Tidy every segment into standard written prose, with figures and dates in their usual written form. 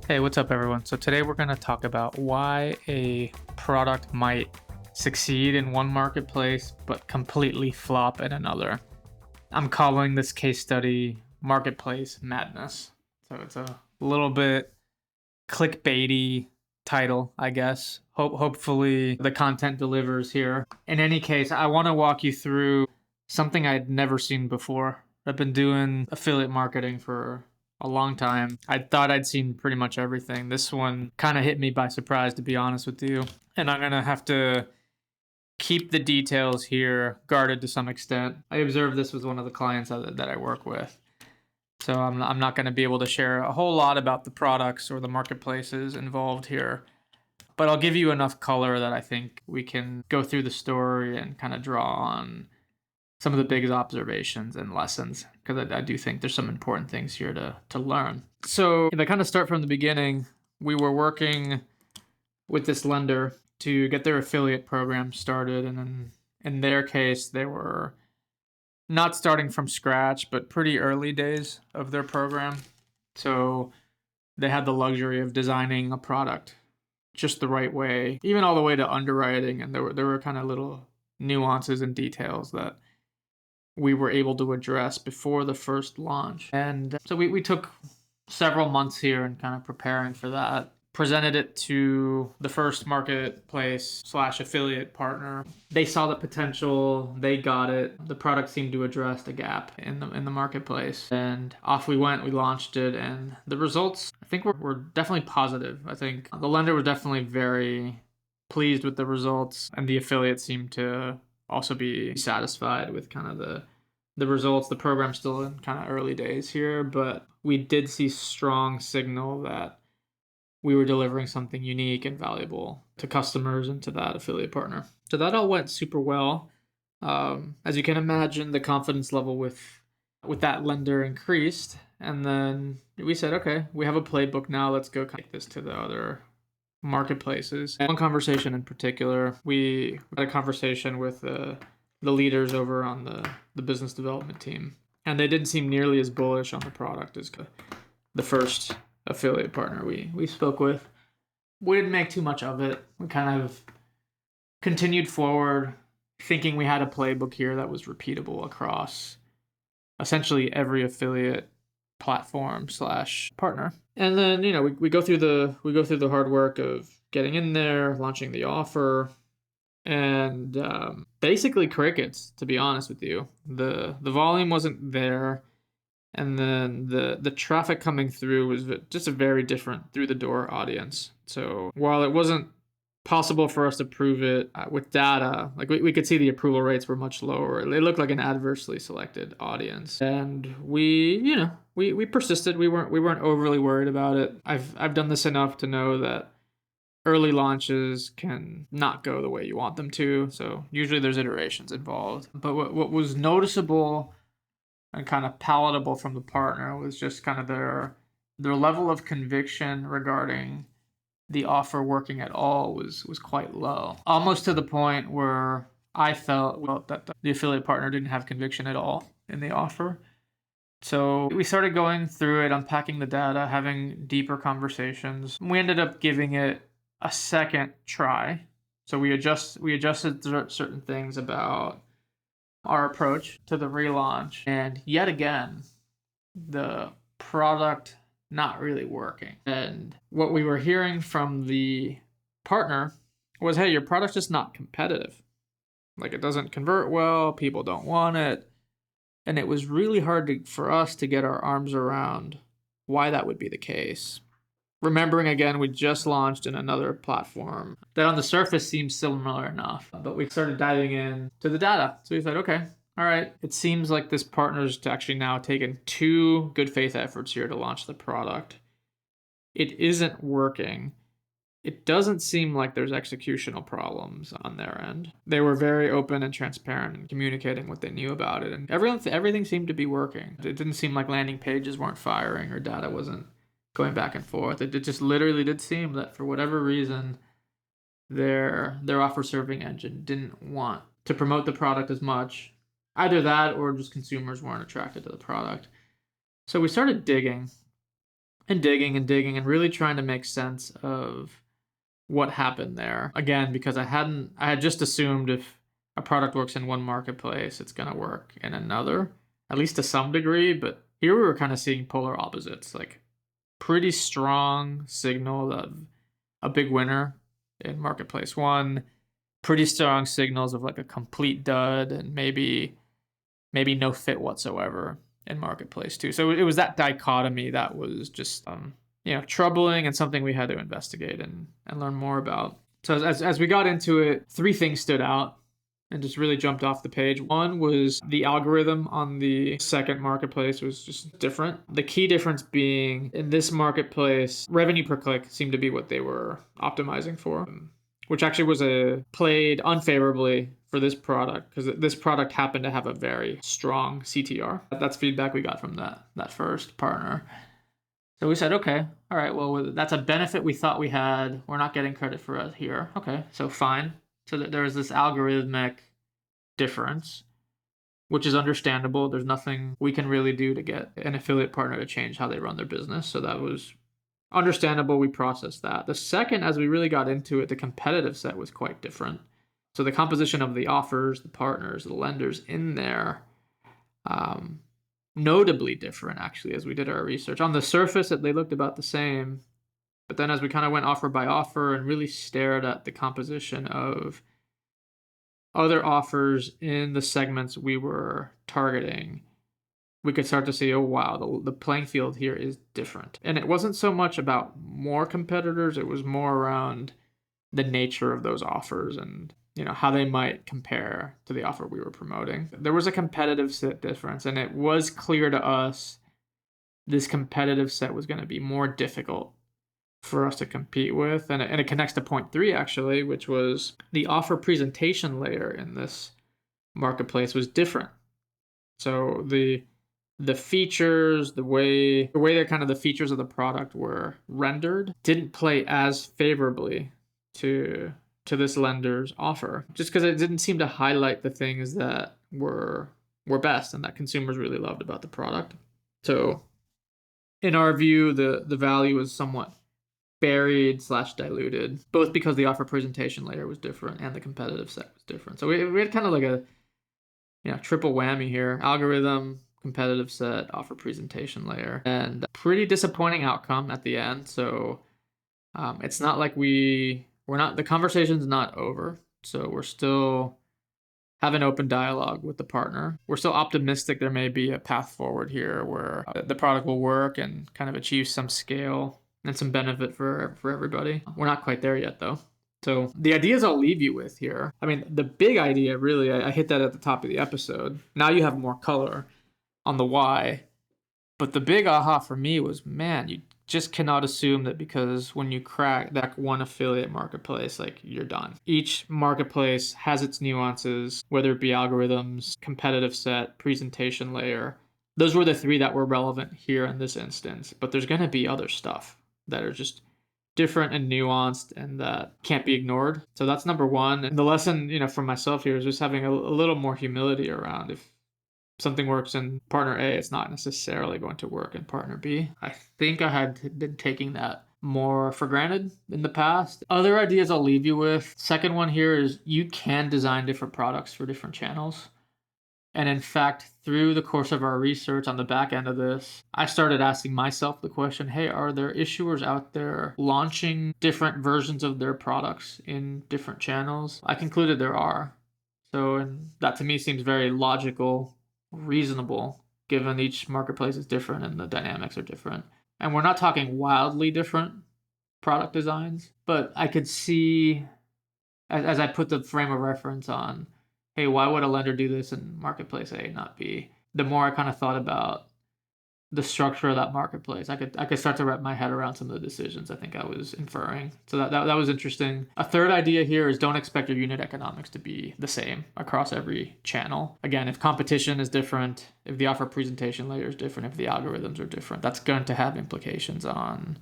Hey, what's up, everyone? So today we're going to talk about why a product might succeed in one marketplace but completely flop in another. I'm calling this case study Marketplace Madness. So it's a little bit clickbaity title, I guess. Hopefully the content delivers here. In any case, I want to walk you through something I'd never seen before. I've been doing affiliate marketing for a long time. I thought I'd seen pretty much everything. This one kind of hit me by surprise, to be honest with you. And I'm going to have to keep the details here guarded to some extent. I observed this with one of the clients that I work with. So I'm not going to be able to share a whole lot about the products or the marketplaces involved here. But I'll give you enough color that I think we can go through the story and kind of draw on some of the biggest observations and lessons, because I do think there's some important things here to learn. So if I kind of start from the beginning, we were working with this lender to get their affiliate program started. And then in their case, they were not starting from scratch, but pretty early days of their program. So they had the luxury of designing a product just the right way, even all the way to underwriting. And there were kind of little nuances and details that we were able to address before the first launch. And so we took several months here in kind of preparing for that. Presented it to the first marketplace / affiliate partner. They saw the potential, they got it. The product seemed to address the gap in the marketplace. And off we went, we launched it, and the results, I think, were definitely positive. I think the lender was definitely very pleased with the results, and the affiliate seemed to also be satisfied with kind of the results. The program's still in kind of early days here, but we did see strong signal that we were delivering something unique and valuable to customers and to that affiliate partner. So that all went super well. As you can imagine, the confidence level with that lender increased. And then we said, okay, we have a playbook now. Let's go take this to the other marketplaces. And one conversation in particular, we had a conversation with the leaders over on the business development team. And they didn't seem nearly as bullish on the product as the first affiliate partner we spoke with. We didn't make too much of it. We kind of continued forward thinking we had a playbook here that was repeatable across essentially every affiliate platform / partner. And then, we go through the hard work of getting in there, launching the offer, and basically crickets, to be honest with you. The volume wasn't there. And then the traffic coming through was just a very different through the door audience. So while it wasn't possible for us to prove it with data, like we could see the approval rates were much lower. It looked like an adversely selected audience, and we persisted. We weren't overly worried about it. I've done this enough to know that early launches can not go the way you want them to. So usually there's iterations involved. But what was noticeable and kind of palatable from the partner was just kind of their level of conviction regarding the offer working at all was quite low, almost to the point where I felt that the affiliate partner didn't have conviction at all in the offer. So we started going through it, unpacking the data, having deeper conversations. We ended up giving it a second try. So we adjusted certain things about our approach to the relaunch, and yet again, the product not really working. And what we were hearing from the partner was, hey, your product's just not competitive. Like, it doesn't convert well, people don't want it. And it was really hard for us to get our arms around why that would be the case. Remembering, again, we just launched in another platform that on the surface seems similar enough, but we started diving in to the data. So we said, okay, all right, it seems like this partner's actually now taken 2 good faith efforts here to launch the product. It isn't working. It doesn't seem like there's executional problems on their end. They were very open and transparent in communicating what they knew about it, and everything seemed to be working. It didn't seem like landing pages weren't firing or data wasn't going back and forth. It just literally did seem that for whatever reason, their offer serving engine didn't want to promote the product as much. Either that or just consumers weren't attracted to the product. So we started digging. and digging and really trying to make sense of what happened there. Again, because I had just assumed if a product works in one marketplace, it's going to work in another, at least to some degree. But here we were kind of seeing polar opposites, like pretty strong signal of a big winner in marketplace one, pretty strong signals of like a complete dud and maybe no fit whatsoever in marketplace two. So it was that dichotomy that was just troubling and something we had to investigate and learn more about. So as we got into it, three things stood out and just really jumped off the page. One was the algorithm on the second marketplace was just different. The key difference being in this marketplace, revenue per click seemed to be what they were optimizing for, which actually was played unfavorably for this product because this product happened to have a very strong CTR. That's feedback we got from that first partner. So we said, okay, all right, well, that's a benefit we thought we had. We're not getting credit for it here. Okay, so fine. So there was this algorithmic difference, which is understandable. There's nothing we can really do to get an affiliate partner to change how they run their business. So that was understandable. We processed that. The second, as we really got into it, the competitive set was quite different. So the composition of the offers, the partners, the lenders in there, notably different, actually, as we did our research. On the surface, they looked about the same. But then as we kind of went offer by offer and really stared at the composition of other offers in the segments we were targeting, we could start to see, oh, wow, the playing field here is different. And it wasn't so much about more competitors. It was more around the nature of those offers and how they might compare to the offer we were promoting. There was a competitive set difference, and it was clear to us this competitive set was going to be more difficult for us to compete with. And it connects to point three, actually, which was the offer presentation layer in this marketplace was different. So the features, the way that kind of the features of the product were rendered didn't play as favorably to this lender's offer, just because it didn't seem to highlight the things that were best and that consumers really loved about the product. So in our view, the value was somewhat buried / diluted, both because the offer presentation layer was different and the competitive set was different. So we had kind of like a triple whammy here: algorithm, competitive set, offer presentation layer, and pretty disappointing outcome at the end. So it's not like the conversation's not over. So we're still having open dialogue with the partner. We're still optimistic there may be a path forward here where the product will work and kind of achieve some scale and some benefit for everybody. We're not quite there yet, though. So the ideas I'll leave you with here, I mean, the big idea, really, I hit that at the top of the episode. Now you have more color on the why. But the big aha for me was, man, you just cannot assume that because when you crack that one affiliate marketplace, like, you're done. Each marketplace has its nuances, whether it be algorithms, competitive set, presentation layer. Those were the three that were relevant here in this instance. But there's going to be other stuff that are just different and nuanced and that can't be ignored. So that's number one. And the lesson, from myself here is just having a little more humility around if something works in partner A, it's not necessarily going to work in partner B. I think I had been taking that more for granted in the past. Other ideas I'll leave you with. Second one here is you can design different products for different channels. And in fact, through the course of our research on the back end of this, I started asking myself the question, hey, are there issuers out there launching different versions of their products in different channels? I concluded there are. So, and that to me seems very logical, reasonable, given each marketplace is different and the dynamics are different. And we're not talking wildly different product designs, but I could see, as I put the frame of reference on, hey, why would a lender do this in marketplace A, not B? The more I kind of thought about the structure of that marketplace, I could start to wrap my head around some of the decisions I think I was inferring. So that was interesting. A third idea here is don't expect your unit economics to be the same across every channel. Again, if competition is different, if the offer presentation layer is different, if the algorithms are different, that's going to have implications on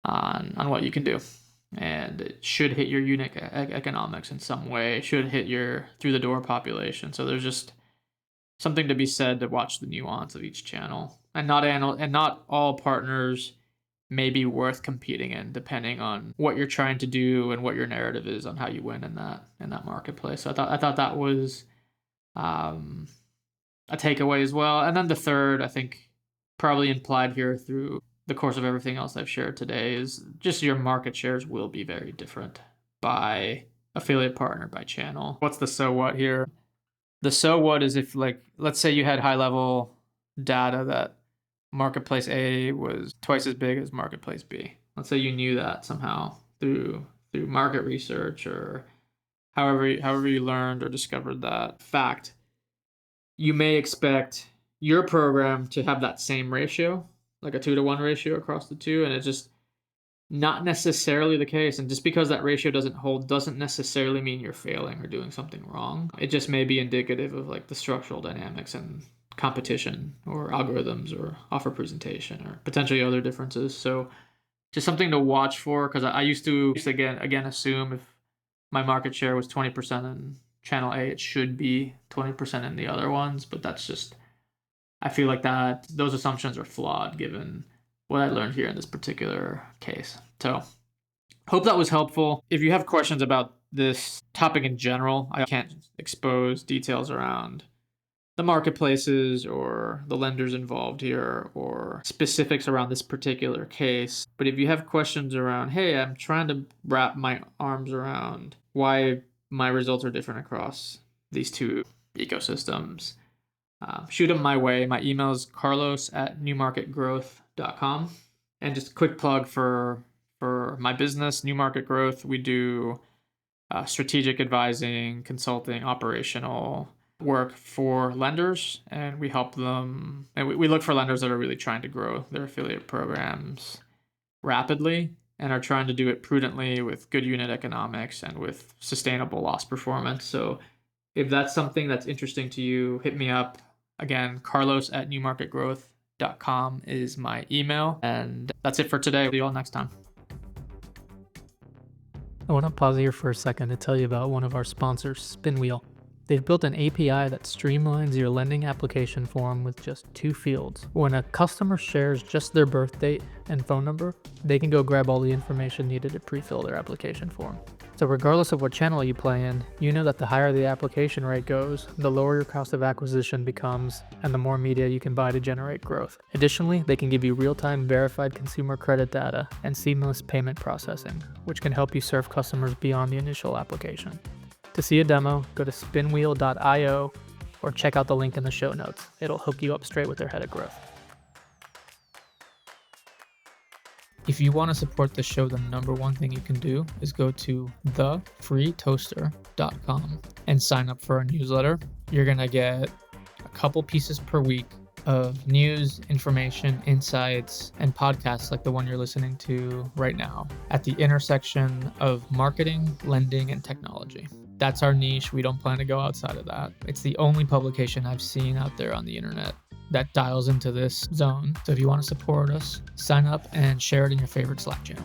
what you can do. And it should hit your unit economics in some way. It should hit your through the door population. So there's just something to be said to watch the nuance of each channel, and not all partners may be worth competing in, depending on what you're trying to do and what your narrative is on how you win in that marketplace. So I thought that was a takeaway as well. And then the third, I think, probably implied here through the course of everything else I've shared today, is just your market shares will be very different by affiliate partner, by channel. What's the so what here? The so what is if, like, let's say you had high level data that marketplace A was twice as big as marketplace B. Let's say you knew that somehow through market research or however you learned or discovered that fact. You may expect your program to have that same ratio, like a 2-to-1 ratio across the two, and it's just not necessarily the case. And just because that ratio doesn't hold doesn't necessarily mean you're failing or doing something wrong. It just may be indicative of like the structural dynamics and competition or algorithms or offer presentation or potentially other differences. So just something to watch for, because I used to again assume if my market share was 20% in channel A, it should be 20% in the other ones, but that's just, I feel like that those assumptions are flawed given what I learned here in this particular case. So hope that was helpful. If you have questions about this topic in general, I can't expose details around the marketplaces or the lenders involved here or specifics around this particular case. But if you have questions around, hey, I'm trying to wrap my arms around why my results are different across these two ecosystems, shoot them my way. My email is carlos@newmarketgrowth.com. And just a quick plug for my business, New Market Growth. We do strategic advising, consulting, operational work for lenders, and we help them, and we look for lenders that are really trying to grow their affiliate programs rapidly and are trying to do it prudently with good unit economics and with sustainable loss performance. So if that's something that's interesting to you, hit me up. Again, carlos@newmarketgrowth.com is my email. And that's it for today. See you all next time. I want to pause here for a second to tell you about one of our sponsors, Spinwheel. They've built an API that streamlines your lending application form with just 2 fields. When a customer shares just their birth date and phone number, they can go grab all the information needed to pre-fill their application form. So regardless of what channel you play in, you know that the higher the application rate goes, the lower your cost of acquisition becomes, and the more media you can buy to generate growth. Additionally, they can give you real-time verified consumer credit data and seamless payment processing, which can help you serve customers beyond the initial application. To see a demo, go to spinwheel.io or check out the link in the show notes. It'll hook you up straight with their head of growth. If you want to support the show, the number one thing you can do is go to thefreetoaster.com and sign up for our newsletter. You're going to get a couple pieces per week of news, information, insights, and podcasts like the one you're listening to right now at the intersection of marketing, lending, and technology. That's our niche. We don't plan to go outside of that. It's the only publication I've seen out there on the internet that dials into this zone. So if you want to support us, sign up and share it in your favorite Slack channel.